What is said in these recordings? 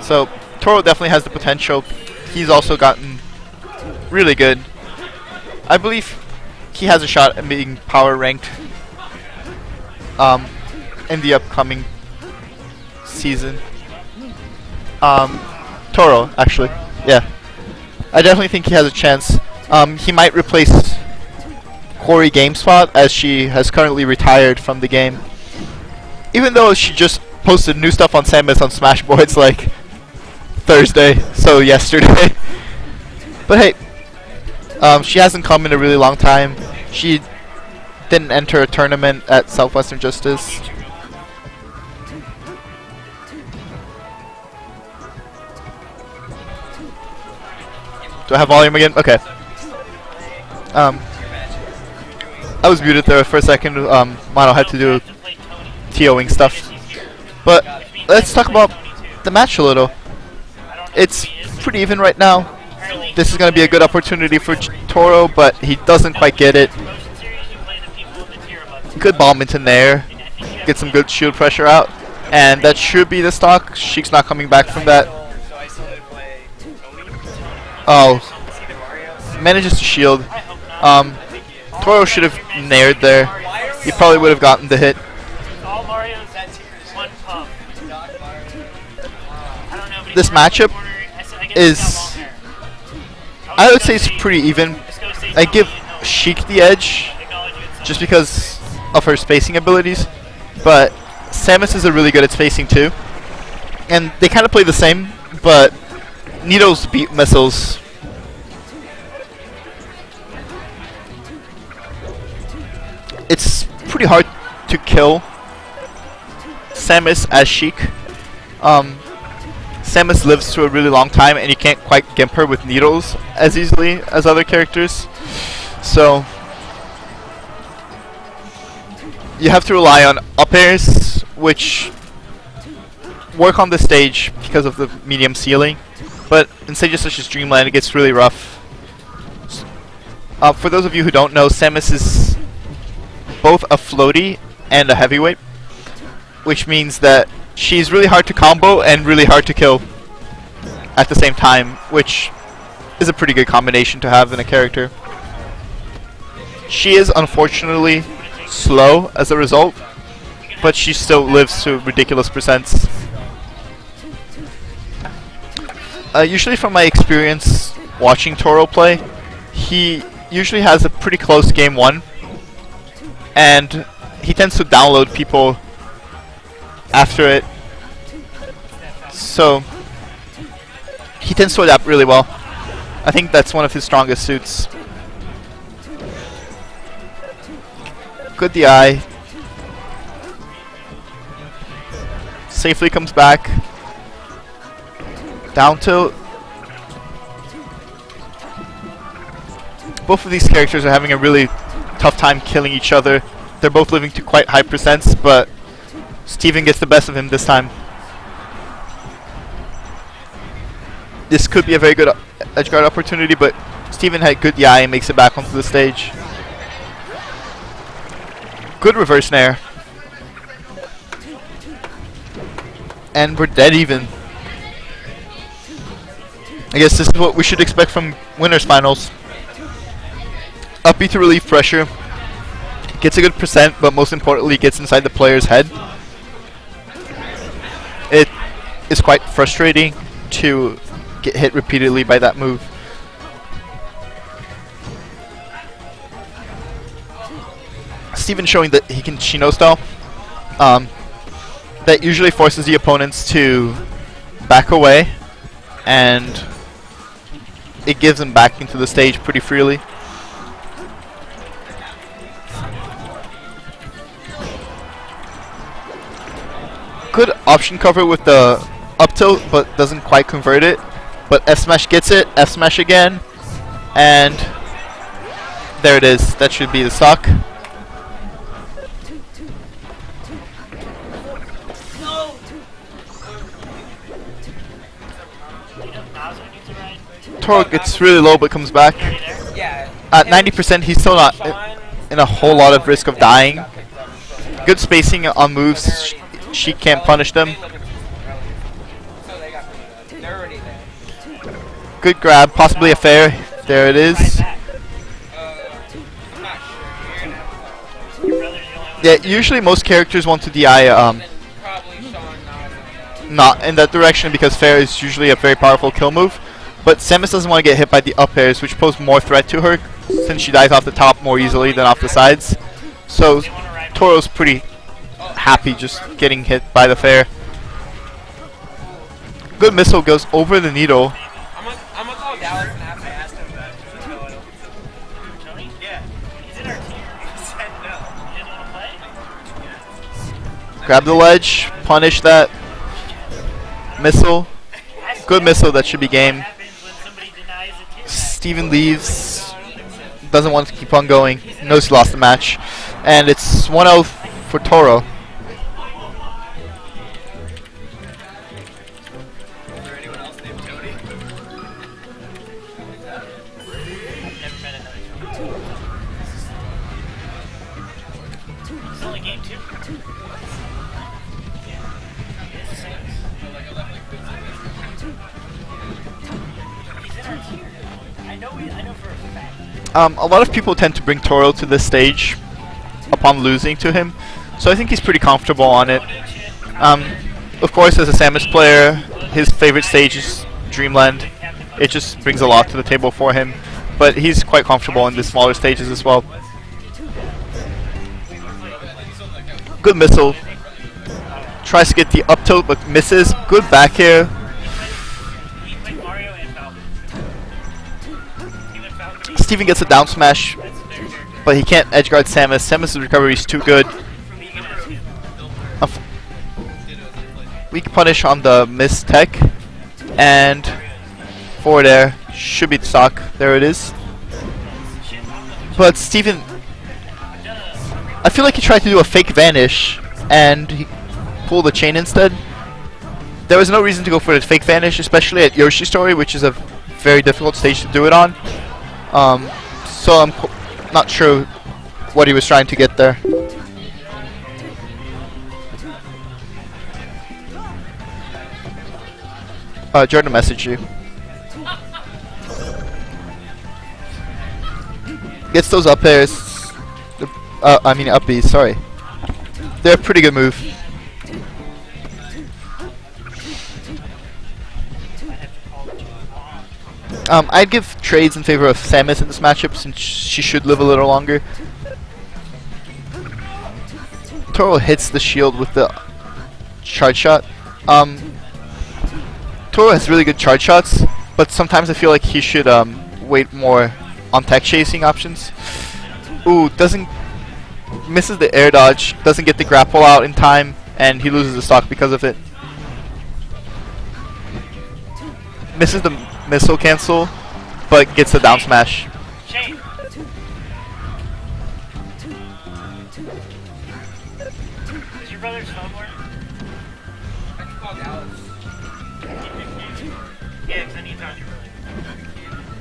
So Toro definitely has the potential. He's also gotten really good. I believe he has a shot at being power ranked in the upcoming season. Toro, actually. Yeah. I definitely think he has a chance. He might replace Corey GameSpot, as she has currently retired from the game. Even though she just posted new stuff on Samus on Smashboards like Thursday, so yesterday. But hey, she hasn't come in a really long time. She didn't enter a tournament at Southwestern Justice. Do I have volume again? Okay. I was muted there for a second. Mono had to do TOing stuff. But let's talk about the match a little. It's pretty even right now. This is going to be a good opportunity for Toro, but he doesn't quite get it. Good Badminton there. Get some good shield pressure out. And that should be the stock. Shiek's not coming back from that. Oh. Manages to shield. Toro should have nared there. He probably would have gotten the hit. This matchup is, I would say it's pretty even. I give Shiek the edge just because of her spacing abilities, but Samus is really good at spacing too. And they kind of play the same, but Needles beat missiles. It's pretty hard to kill Samus as Shiek. Samus lives to a really long time, and you can't quite gimp her with needles as easily as other characters. So you have to rely on up airs, which work on the stage because of the medium ceiling. But in stages such as Dreamland, it gets really rough. For those of you who don't know, Samus is both a floaty and a heavyweight, which means that she's really hard to combo and really hard to kill at the same time, which is a pretty good combination to have in a character. She is unfortunately slow as a result, but she still lives to ridiculous percents. Usually from my experience watching Toro play, he usually has a pretty close game one, and he tends to download people after it. So he tends to adapt really well. I think that's one of his strongest suits. Good DI. Safely comes back. Down tilt. Both of these characters are having a really tough time killing each other. They're both living to quite high percents, but Steven gets the best of him this time. This could be a very good edgeguard opportunity, but Steven had good DI and makes it back onto the stage. Good reverse nair. And we're dead even. I guess this is what we should expect from winners finals. Up B to relieve pressure. Gets a good percent, but most importantly gets inside the player's head. It is quite frustrating to get hit repeatedly by that move. Steven showing that he can Shino style. That usually forces the opponents to back away, and it gives them back into the stage pretty freely. Good option cover with the up tilt, but doesn't quite convert it. But F smash gets it, F smash again, and there it is. That should be the stock. Toro gets really low but comes back. At 90%, he's still not in a whole lot of risk of dying. Good spacing on moves. She can't punish them. They're already there. Good grab, possibly a fair. There it is. I'm not sure. You're gonna have to Your brother's the only one. Yeah, usually most characters want to DI probably Sean not. not in that direction because fair is usually a very powerful kill move. But Samus doesn't want to get hit by the up airs, which pose more threat to her since she dies off the top more easily than off the sides. So Toro's pretty happy just getting hit by the fair. Good missile goes over the needle. I'm gonna call Dallas and have to ask him that. Tony? Yeah. He's in our team. He said no. He didn't want to play? Grab the ledge, punish that missile. Good missile, that should be game. What happens when somebody denies a tip? Steven leaves, doesn't want to keep on going, knows he lost the match. And it's 1-0 for Toro. Is there anyone else named Tony? I've never met another Tony. It's only game 2. Yeah. It's the same. He's in our tier. I know for a fact. A lot of people tend to bring Toro to this stage upon losing to him, so I think he's pretty comfortable on it. Of course, as a Samus player, his favorite stage is Dreamland. It just brings a lot to the table for him, but he's quite comfortable in the smaller stages as well. Good missile. Tries to get the up tilt but misses. Good back air. He went Mario and Falcon. He went Falcon. Steven gets a down smash, but he can't edge guard Samus. Samus' recovery is too good. A weak punish on the miss tech, and forward air should be the stock. There it is. But Steven, I feel like he tried to do a fake vanish and he pulled the chain instead. There was no reason to go for the fake vanish, especially at Yoshi's Story, which is a very difficult stage to do it on. So I'm not sure what he was trying to get there. Jordan messaged you. Gets those up airs. I mean up Bs, sorry. They're a pretty good move. I'd give trades in favor of Samus in this matchup since she should live a little longer. Toro hits the shield with the charge shot. Toro has really good charge shots, but sometimes I feel like he should wait more on tech chasing options. Ooh, misses the air dodge, doesn't get the grapple out in time, and he loses the stock because of it. Misses the missile cancel, but gets the down smash. Shane. Does your brother's phone work? I can call Dallas. Yeah, because I need to talk to your brother.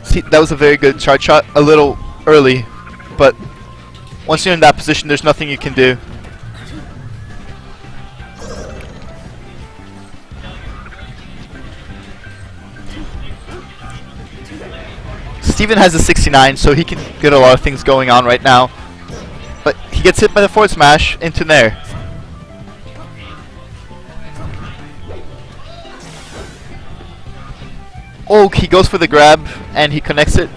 See, that was a very good charge shot, a little early, but once you're in that position, there's nothing you can do. Steven has a 69, so he can get a lot of things going on right now. But he gets hit by the forward smash into Nair. Oh, he goes for the grab and he connects it,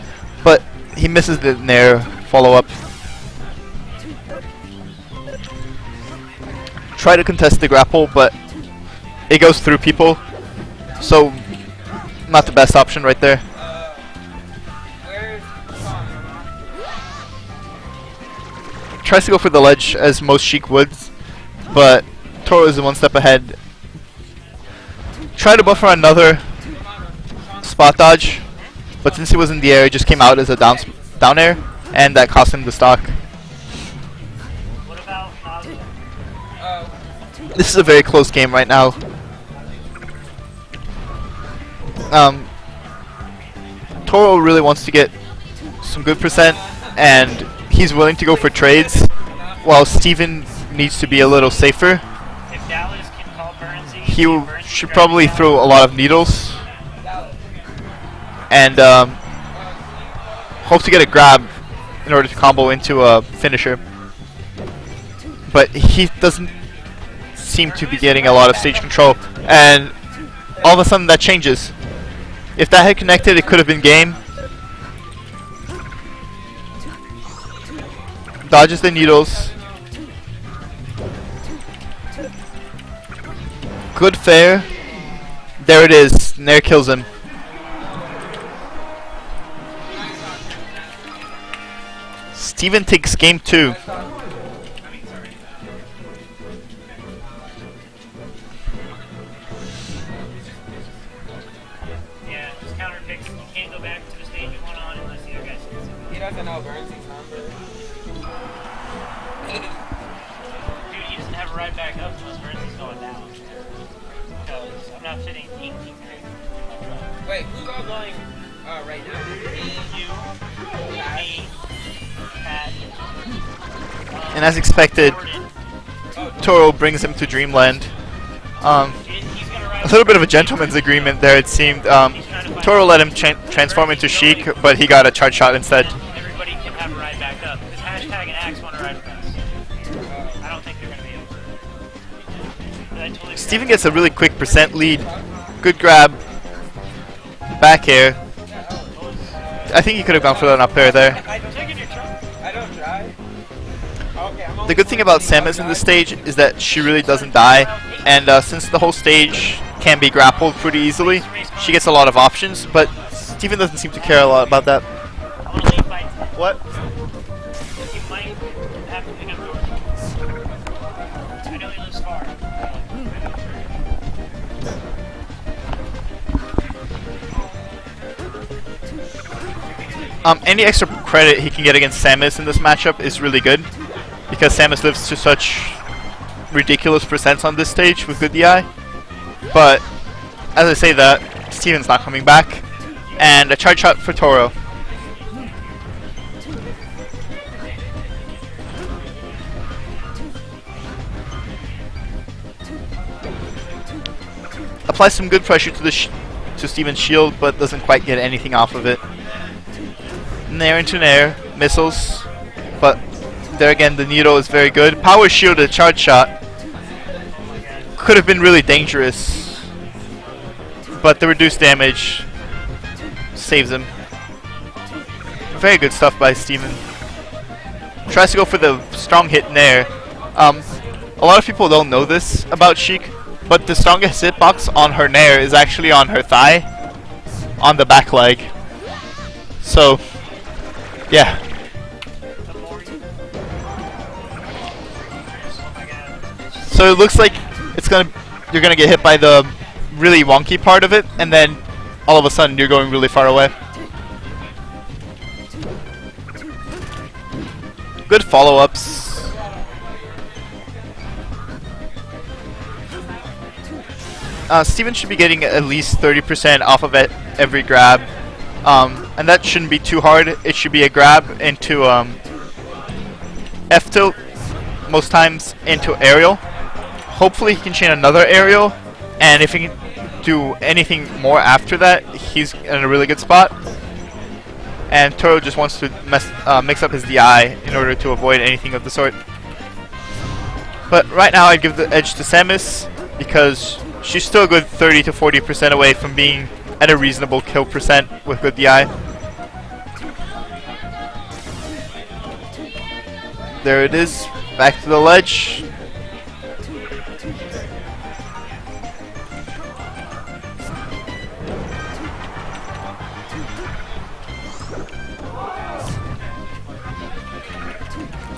but he misses the Nair follow-up. Try to contest the grapple, but it goes through people, so not the best option right there. Where's Sean? Tries to go for the ledge as most Shiek would, but Toro is one step ahead. Try to buffer another spot dodge, but since he was in the air, it just came out as a down air, and that cost him the stock. What about This is a very close game right now. Toro really wants to get some good percent, and he's willing to go for trades, while Steven needs to be a little safer. if Dallas can call Burnsy? He should probably throw a lot of needles and hopes to get a grab in order to combo into a finisher. But he doesn't seem to be getting a lot of stage control, and all of a sudden that changes. If that had connected, it could have been game. Dodges the needles. Good fair. There it is. Nair kills him. Steven takes game 2. Yeah, just counter picks. You can't go back to the stage you went on unless the other guy says so. He doesn't know Burnsy's number. Dude, he doesn't have a ride back up unless Burnsy's going down. Because I'm not fitting 18 in my truck. Wait, who's all going right now? Me, Pat, And as expected, Jordan. Toro brings him to Dreamland. He's gonna ride A little bit of a gentleman's agreement there, it seemed. Toro let him transform into Shiek, but he got a charge shot instead. Everybody can have a ride back up. Because Hashtag and Axe want to ride with us. I don't think they're going to be able to. But I totally Steven gets a really quick percent lead. Good grab. Back air. I think he could have gone for an up air there. I'm taking your truck. I don't drive. Okay, I'm The good thing about Samus in this stage is that she really doesn't die, and since the whole stage can be grappled pretty easily, she gets a lot of options, but Steven doesn't seem to care a lot about that. I want to leave by. What? You might have to pick up Jordan. I know he lives far. Any extra credit he can get against Samus in this matchup is really good, because Samus lives to such ridiculous percents on this stage with good DI. But as I say that, Steven's not coming back, and a charge shot for Toro. Applies some good pressure to the to Steven's shield, but doesn't quite get anything off of it. Nair into Nair, missiles, but there again the needle is very good. Power shield, a charge shot could have been really dangerous, but the reduced damage saves him. Very good stuff by Steven. Tries to go for the strong hit Nair. A lot of people don't know this about Shiek, but the strongest hitbox on her Nair is actually on her thigh, on the back leg. So, yeah. So it looks like you're gonna get hit by the really wonky part of it, and then all of a sudden you're going really far away. Good follow-ups. Steven should be getting at least 30% off of it every grab, and that shouldn't be too hard. It should be a grab into F tilt, most times into aerial. Hopefully he can chain another aerial, and if he can do anything more after that, he's in a really good spot. And Toro just wants to mix up his DI in order to avoid anything of the sort. But right now I'd give the edge to Samus, because she's still a good 30 to 40% away from being at a reasonable kill percent with good DI. There it is, back to the ledge.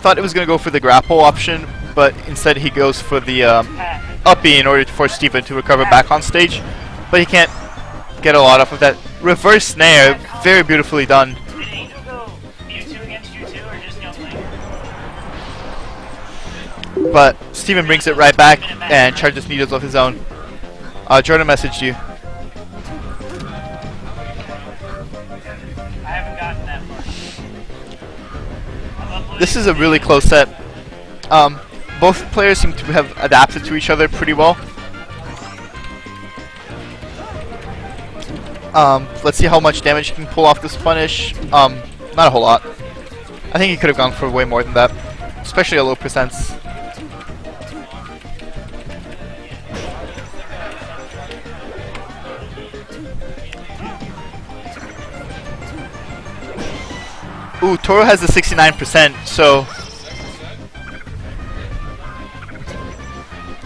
Thought it was going to go for the grapple option, but instead he goes for the uppy in order for Steven to recover back on stage. But he can't get a lot off of that. Reverse snare, very beautifully done. Did Angel go Mewtwo against you too, or just Young Link? But Steven brings it right back and charges needles of his own. Jordan messaged you. I haven't gotten that far. This is a really close set. Both players seem to have adapted to each other pretty well. Let's see how much damage he can pull off this punish. Not a whole lot. I think he could have gone for way more than that, especially a low percents. Ooh, Toro has the 69%, so...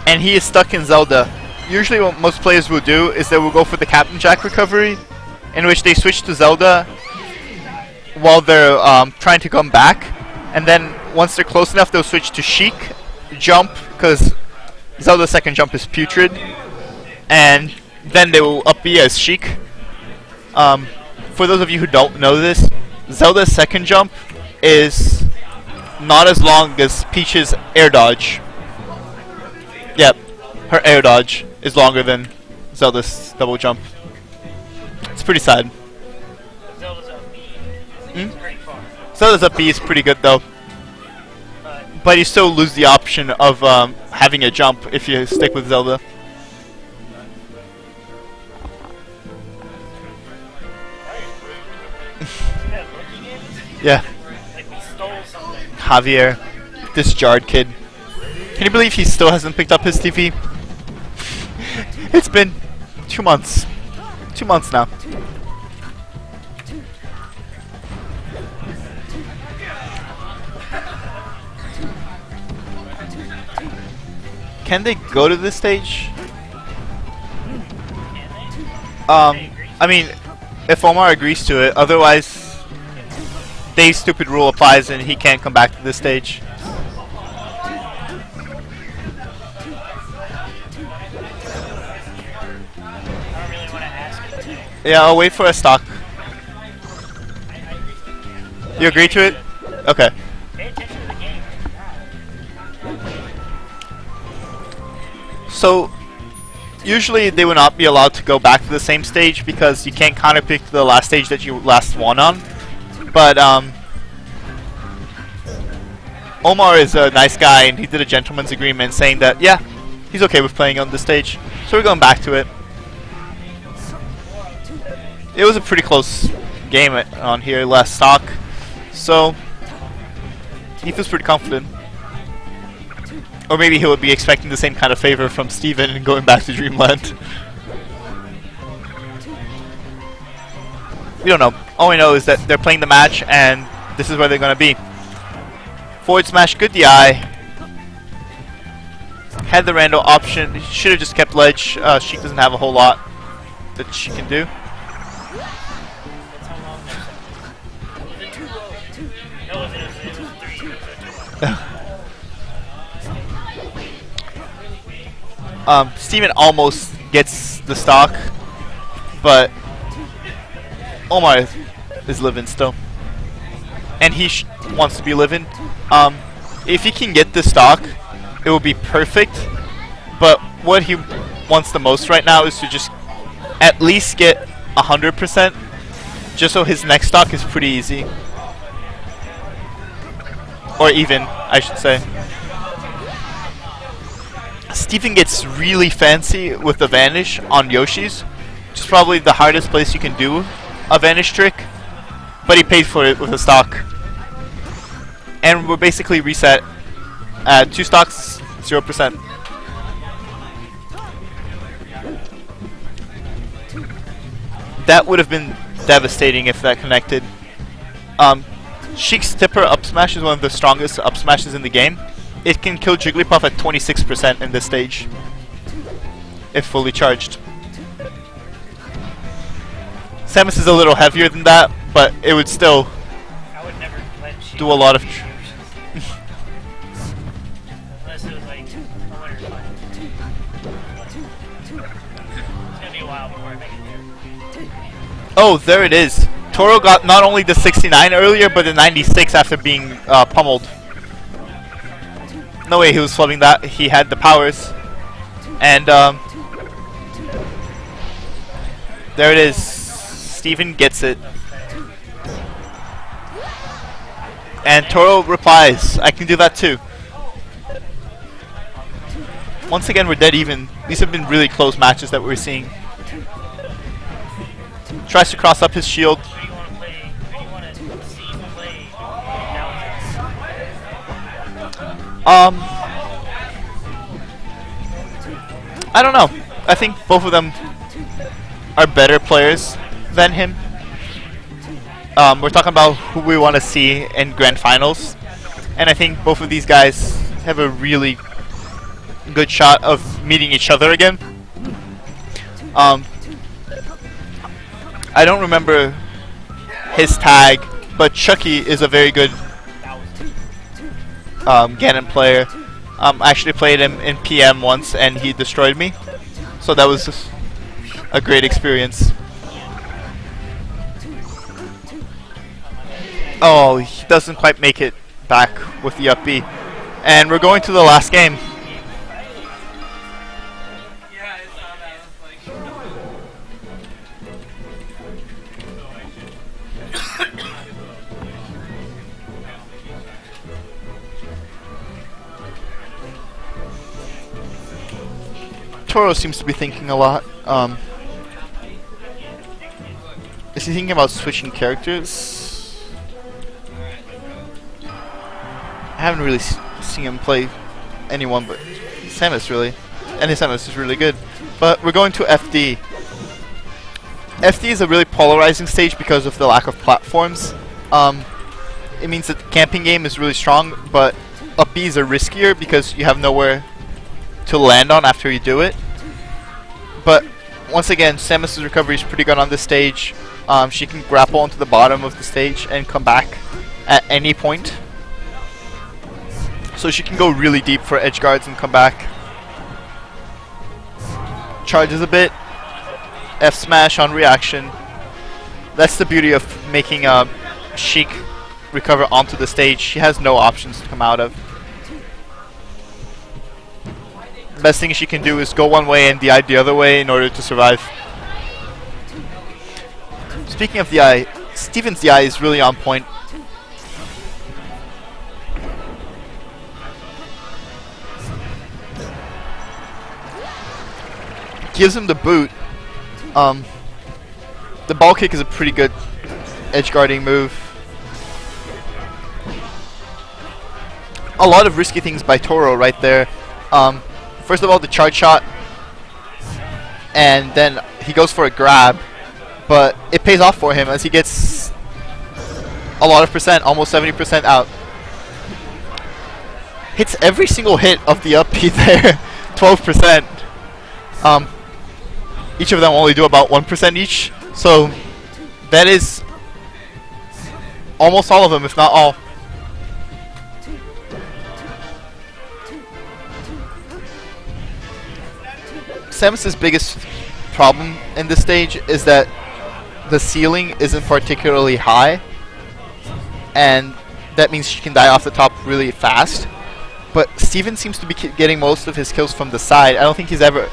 And he is stuck in Zelda. Usually what most players will do is they will go for the Captain Jack recovery, in which they switch to Zelda while they're trying to come back. And then once they're close enough, they'll switch to Shiek, jump, because Zelda's second jump is putrid. And then they will up B as Shiek. For those of you who don't know this, Zelda's second jump is not as long as Peach's air dodge. Yep, her air dodge is longer than Zelda's double jump. It's pretty sad. Zelda's up B. It's pretty far. Zelda's up B is pretty good though. But you still lose the option of having a jump if you stick with Zelda. Yeah. Like we stole something. Javier, this jarred kid. Can you believe he still hasn't picked up his TV? It's been 2 months. 2 months now. Can they go to this stage? I mean, if Omar agrees to it, otherwise Dave's stupid rule applies and he can't come back to this stage. Yeah, I'll wait for a stock. You agree to it? Okay. Pay attention to the game. So, usually they would not be allowed to go back to the same stage because you can't counterpick the last stage that you last won on. But, Omar is a nice guy and he did a gentleman's agreement saying that, yeah, he's okay with playing on this stage. So we're going back to it. It was a pretty close game on here last stock, so he feels pretty confident. Or maybe he would be expecting the same kind of favor from Steven and going back to Dreamland. We don't know. All we know is that they're playing the match and this is where they're going to be. Forward smash, good DI. Had the rando option. Should have just kept ledge. Shiek doesn't have a whole lot that she can do. Steven almost gets the stock, but Omar is living still, and he wants to be living. If he can get the stock, it will be perfect. But what he wants the most right now is to just at least get 100%, just so his next stock is pretty easy, or even, I should say. Steven gets really fancy with the vanish on Yoshi's, which is probably the hardest place you can do a vanish trick, but he paid for it with a stock. And we're basically reset at 2 stocks, 0%. That would have been devastating if that connected. Shiek's Tipper up smash is one of the strongest up smashes in the game. It can kill Jigglypuff at 26% in this stage, if fully charged. Samus is a little heavier than that, but it would still do a lot of... Unless it was like a winner's fight. It's gonna be a while before I make it there. Oh, there it is. Toro got not only the 69 earlier, but the 96 after being pummeled. No way he was flubbing that. He had the powers. And there it is. Steven gets it. And Toro replies, I can do that too. Once again, we're dead even. These have been really close matches that we're seeing. Tries to cross up his shield. Who do you want to play? Who do you want to see play down? I don't know. I think both of them are better players than him. We're talking about who we want to see in grand finals, and I think both of these guys have a really good shot of meeting each other again. I don't remember his tag, but Chucky is a very good Ganon player. I actually played him in PM once and he destroyed me, so that was just a great experience. Oh, he doesn't quite make it back with the up B, and we're going to the last game. Yeah, I saw that. I was like, Toro seems to be thinking a lot. Is he thinking about switching characters? I haven't really seen him play anyone but Samus, really. And his Samus is really good. But we're going to FD. FD is a really polarizing stage because of the lack of platforms. It means that the camping game is really strong, but up Bs are riskier because you have nowhere to land on after you do it. But once again, Samus' recovery is pretty good on this stage. She can grapple onto the bottom of the stage and come back at any point. So she can go really deep for edge guards and come back. Charges a bit. F smash on reaction. That's the beauty of making Shiek recover onto the stage. She has no options to come out of. Best thing she can do is go one way and DI the other way in order to survive. Speaking of DI, Steven's DI is really on point. Gives him the boot. The ball kick is a pretty good edge guarding move. A lot of risky things by Toro right there. First of all, the charge shot, and then he goes for a grab, but it pays off for him as he gets a lot of percent, almost 70% out. Hits every single hit of the up B there, 12%. Each of them only do about 1% each, so that is almost all of them, if not all. Samus' biggest problem in this stage is that the ceiling isn't particularly high, and that means she can die off the top really fast. But Steven seems to be getting most of his kills from the side. I don't think he's ever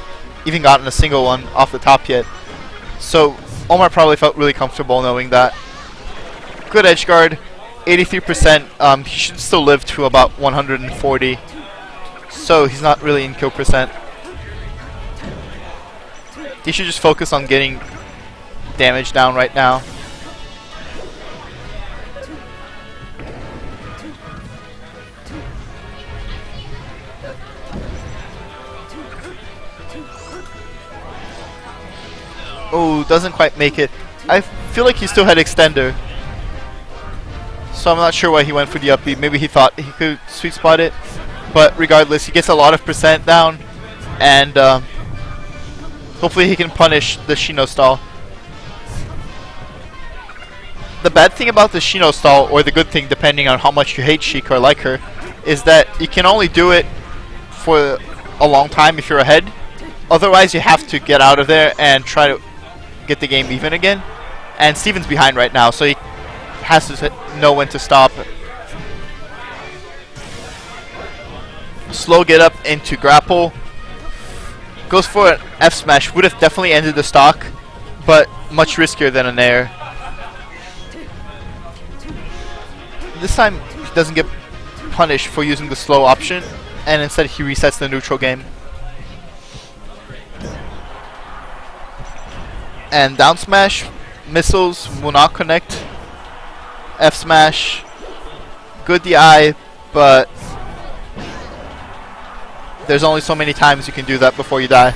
even gotten a single one off the top yet. So Omar probably felt really comfortable knowing that. Good edge guard, 83%. He should still live to about 140, so he's not really in kill percent. He should just focus on getting damage down right now. Oh, doesn't quite make it. I feel like he still had extender, so I'm not sure why he went for the up B. Maybe he thought he could sweet spot it, but regardless, he gets a lot of percent down, and hopefully he can punish the Shino stall. The bad thing about the Shino stall, or the good thing depending on how much you hate Shiek or like her, is that you can only do it for a long time if you're ahead. Otherwise you have to get out of there and try to get the game even again. And Steven's behind right now, so he has to know when to stop. Slow get up into grapple. Goes for an F smash. Would have definitely ended the stock, but much riskier than an air. This time he doesn't get punished for using the slow option, and instead he resets the neutral game. And down smash missiles will not connect. F smash. Good DI, but there's only so many times you can do that before you die.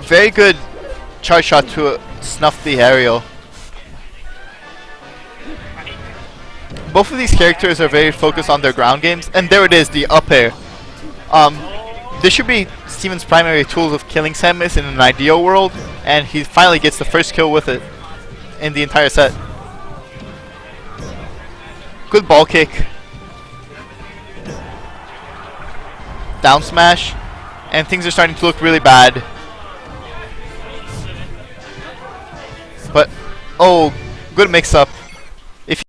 Very good charge shot to snuff the aerial. Both of these characters are very focused on their ground games, and there it is, the up air. This should be Steven's primary tools of killing Samus in an ideal world, and he finally gets the first kill with it in the entire set. Good ball kick. Down smash, and things are starting to look really bad. But, oh, good mix up.